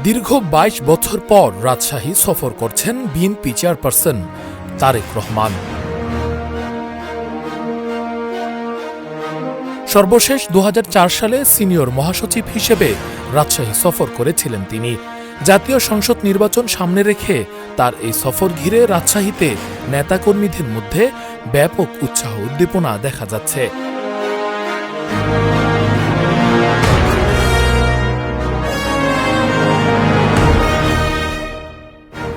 দীর্ঘ ২২ বছর পর রাজশাহী সফর করছেন বিএনপি চেয়ারপারসন তারেক রহমান। সর্বশেষ ২০০৪ সালে সিনিয়র মহাসচিব হিসেবে রাজশাহী সফর করেছিলেন তিনি। জাতীয় সংসদ নির্বাচন সামনে রেখে তার এই সফর ঘিরে রাজশাহীতে নেতাকর্মীদের মধ্যে ব্যাপক উৎসাহ উদ্দীপনা দেখা যাচ্ছে।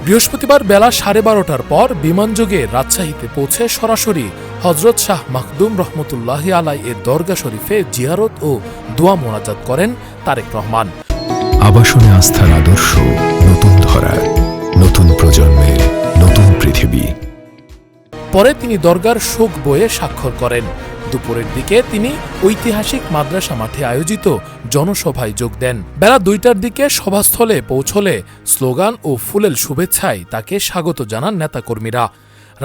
বৃহস্পতিবার বেলা 12:30টার পর বিমানযোগে রাজশাহীতে পৌঁছে সরাসরি হযরত শাহ মাখদুম রহমতুল্লাহি আলাইহি এর দরগা শরীফে জিয়ারত ও দোয়া মোনাজাত করেন তারেক রহমান। আবাসনে আস্থার আদর্শ, নতুন ধরার, নতুন প্রজন্মের, নতুন পৃথিবী। পরে তিনি দরগার শোক বইয়ে স্বাক্ষর করেন। দুপুরের দিকে তিনি ঐতিহাসিক মাদ্রাসা মাঠে আয়োজিত জনসভায় যোগ দেন। বেলা 2টার দিকে সভাস্থলে পৌঁছলে স্লোগান ও ফুলেল শুভেচ্ছায় তাকে স্বাগত জানান নেতাকর্মীরা।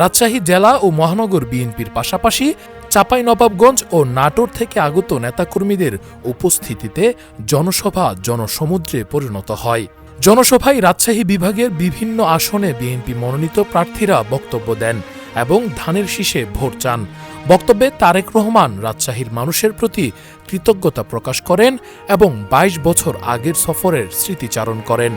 রাজশাহী জেলা ও মহানগর বিএনপির পাশাপাশি চাঁপাইনবাবগঞ্জ ও নাটোর থেকে আগত নেতাকর্মীদের উপস্থিতিতে জনসভা জনসমুদ্রে পরিণত হয়। জনসভায় রাজশাহী বিভাগের বিভিন্ন আসনে বিএনপি মনোনীত প্রার্থীরা বক্তব্য দেন এবং ধানের শীষে ভোট চান। বক্তব্যে তারেক রহমান রাজশাহীর মানুষের প্রতি কৃতজ্ঞতা প্রকাশ করেন এবং ২২ বছর আগের সফরের স্মৃতিচারণ করেন।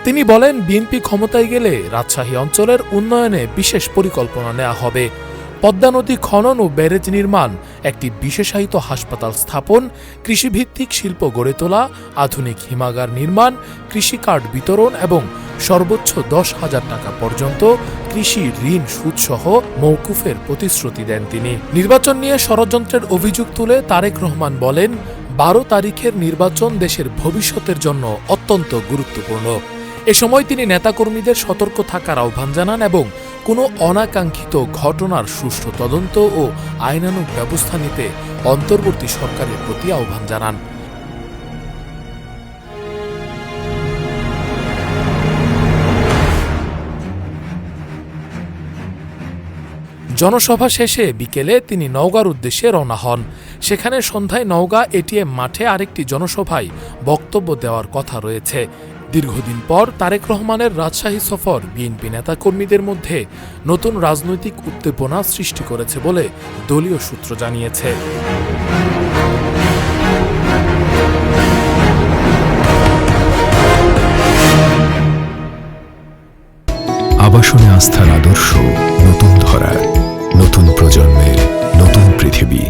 তিনি বলেন, বিএনপি ক্ষমতায় গেলে রাজশাহী অঞ্চলের উন্নয়নে বিশেষ পরিকল্পনা নেওয়া হবে। পদ্মা নদী খনন ও ব্যারেজ নির্মাণ, একটি বিশেষায়িত হাসপাতাল স্থাপন, কৃষিভিত্তিক শিল্প গড়ে তোলা, আধুনিক হিমাগার নির্মাণ, কৃষি কার্ড বিতরণ এবং সর্বোচ্চ 10,000 টাকা পর্যন্ত কৃষি ঋণ সুদসহ মওকুফের প্রতিশ্রুতি দেন তিনি। নির্বাচন নিয়ে ষড়যন্ত্রের অভিযোগ তুলে তারেক রহমান বলেন, 12 তারিখের নির্বাচন দেশের ভবিষ্যতের জন্য অত্যন্ত গুরুত্বপূর্ণ। এ সময় তিনি নেতাকর্মীদের সতর্ক থাকার আহ্বান জানান এবং কোনো অনাকাঙ্ক্ষিত ঘটনার সুষ্ঠু তদন্ত ও আইনানুগ ব্যবস্থা নিতে অন্তর্বর্তী সরকারের প্রতি আহ্বান জানান। জনসভা শেষে বিকেলে তিনি নওগাঁর উদ্দেশ্যে রওনা হন। সেখানে সন্ধ্যায় নওগাঁ এটিএম মাঠে আরেকটি জনসভায় বক্তব্য দেওয়ার কথা রয়েছে। দীর্ঘদিন পর তারেক রহমানের রাজশাহী সফর বিএনপি নেতাকর্মীদের মধ্যে নতুন রাজনৈতিক উদ্দীপনা সৃষ্টি করেছে বলে দলীয় সূত্র জানিয়েছে। আবাসনে আস্থার আদর্শ, নতুন ধরার, নতুন প্রজন্মের, নতুন পৃথিবী।